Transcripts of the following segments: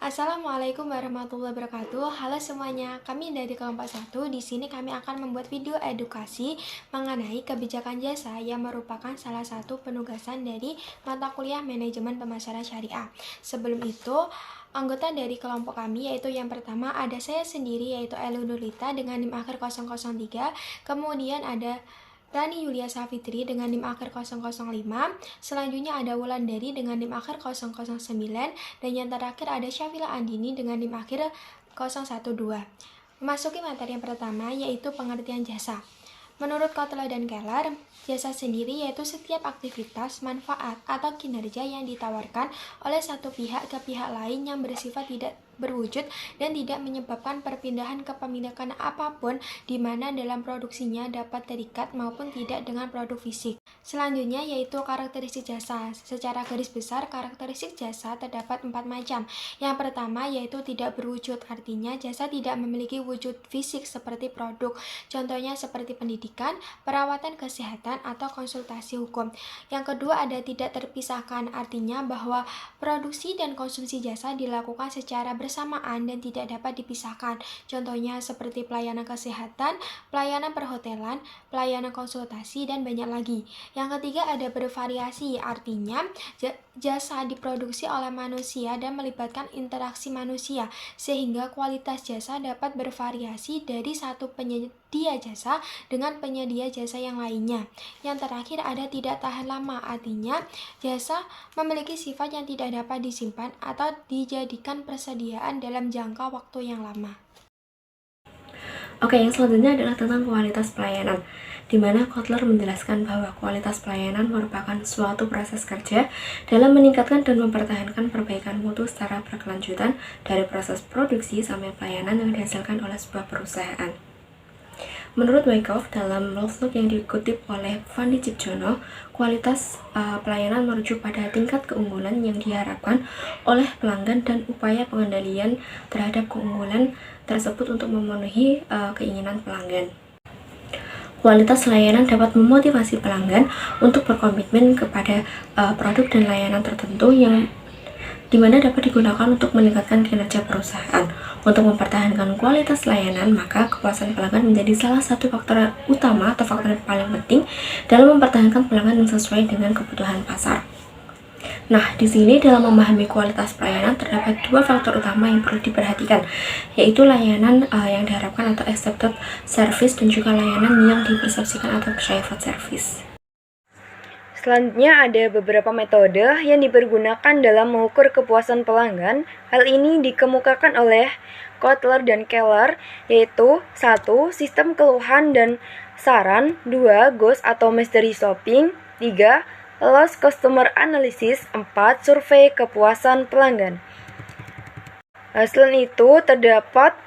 Assalamualaikum warahmatullahi wabarakatuh. Halo semuanya, kami dari kelompok 1. Di sini kami akan membuat video edukasi mengenai kebijakan jasa yang merupakan salah satu penugasan dari mata kuliah manajemen pemasaran syariah. Sebelum itu, anggota dari kelompok kami yaitu yang pertama ada saya sendiri yaitu Elu Nurlita dengan NIM akhir 003, kemudian ada Rani Yulia Safitri dengan NIM akhir 005, selanjutnya ada Wulandari dengan NIM akhir 009, dan yang terakhir ada Syafila Andini dengan NIM akhir 012. Memasuki materi yang pertama yaitu pengertian jasa. Menurut Kotler dan Keller, jasa sendiri yaitu setiap aktivitas, manfaat, atau kinerja yang ditawarkan oleh satu pihak ke pihak lain yang bersifat tidak berwujud dan tidak menyebabkan perpindahan kepemilikan apapun di mana dalam produksinya dapat terikat maupun tidak dengan produk fisik. Selanjutnya yaitu karakteristik jasa. Secara garis besar, karakteristik jasa terdapat 4 macam. Yang pertama yaitu tidak berwujud, artinya jasa tidak memiliki wujud fisik seperti produk. Contohnya seperti pendidikan, perawatan kesehatan, atau konsultasi hukum. Yang kedua ada tidak terpisahkan, artinya bahwa produksi dan konsumsi jasa dilakukan secara bersamaan dan tidak dapat dipisahkan. Contohnya seperti pelayanan kesehatan, pelayanan perhotelan, pelayanan konsultasi, dan banyak lagi. Yang ketiga ada bervariasi, artinya jasa diproduksi oleh manusia dan melibatkan interaksi manusia, sehingga kualitas jasa dapat bervariasi dari satu penyedia jasa dengan penyedia jasa yang lainnya. Yang terakhir ada tidak tahan lama, artinya jasa memiliki sifat yang tidak dapat disimpan atau dijadikan persediaan dalam jangka waktu yang lama. Oke, yang selanjutnya adalah tentang kualitas pelayanan, di mana Kotler menjelaskan bahwa kualitas pelayanan merupakan suatu proses kerja dalam meningkatkan dan mempertahankan perbaikan mutu secara berkelanjutan dari proses produksi sampai pelayanan yang dihasilkan oleh sebuah perusahaan. Menurut Wyckoff, dalam logbook yang dikutip oleh Fandi Cipjono, kualitas pelayanan merujuk pada tingkat keunggulan yang diharapkan oleh pelanggan dan upaya pengendalian terhadap keunggulan tersebut untuk memenuhi keinginan pelanggan. Kualitas layanan dapat memotivasi pelanggan untuk berkomitmen kepada produk dan layanan tertentu yang dimana dapat digunakan untuk meningkatkan kinerja perusahaan. Untuk mempertahankan kualitas layanan, maka kepuasan pelanggan menjadi salah satu faktor utama atau faktor yang paling penting dalam mempertahankan pelanggan yang sesuai dengan kebutuhan pasar. Nah, di sini dalam memahami kualitas pelayanan terdapat 2 faktor utama yang perlu diperhatikan, yaitu layanan yang diharapkan atau accepted service dan juga layanan yang dipersepsikan atau perceived service. Selanjutnya ada beberapa metode yang dipergunakan dalam mengukur kepuasan pelanggan. Hal ini dikemukakan oleh Kotler dan Keller, yaitu 1. Sistem keluhan dan saran, 2. Ghost atau mystery shopping, 3. Lost customer analysis, 4. Survei kepuasan pelanggan. Selain itu, terdapat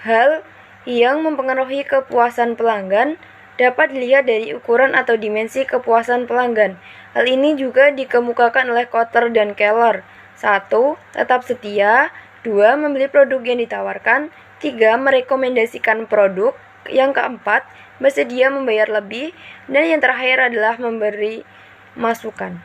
hal yang mempengaruhi kepuasan pelanggan dapat dilihat dari ukuran atau dimensi kepuasan pelanggan. Hal ini juga dikemukakan oleh Kotler dan Keller. 1. Tetap setia. 2. Membeli produk yang ditawarkan. 3. Merekomendasikan produk. Yang keempat, bersedia membayar lebih. Dan yang terakhir adalah memberi masukan.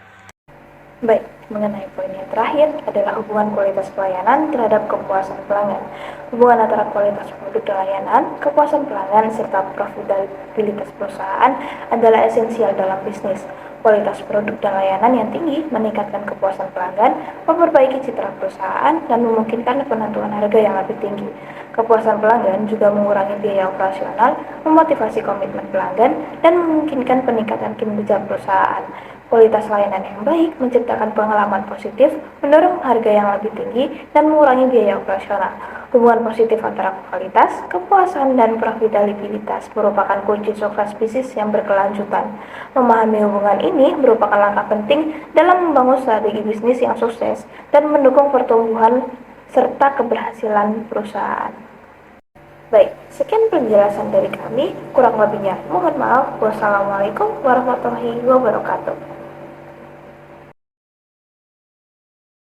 Baik, mengenai poin yang terakhir adalah hubungan kualitas pelayanan terhadap kepuasan pelanggan. Hubungan antara kualitas produk dan layanan, kepuasan pelanggan, serta profitabilitas perusahaan adalah esensial dalam bisnis. Kualitas produk dan layanan yang tinggi meningkatkan kepuasan pelanggan, memperbaiki citra perusahaan, dan memungkinkan penentuan harga yang lebih tinggi. Kepuasan pelanggan juga mengurangi biaya operasional, memotivasi komitmen pelanggan, dan memungkinkan peningkatan kinerja perusahaan. Kualitas layanan yang baik menciptakan pengalaman positif, mendorong harga yang lebih tinggi, dan mengurangi biaya operasional. Hubungan positif antara kualitas, kepuasan, dan profitabilitas merupakan kunci sukses bisnis yang berkelanjutan. Memahami hubungan ini merupakan langkah penting dalam membangun strategi bisnis yang sukses dan mendukung pertumbuhan serta keberhasilan perusahaan. Baik, sekian penjelasan dari kami. Kurang lebihnya mohon maaf. Wassalamualaikum warahmatullahi wabarakatuh.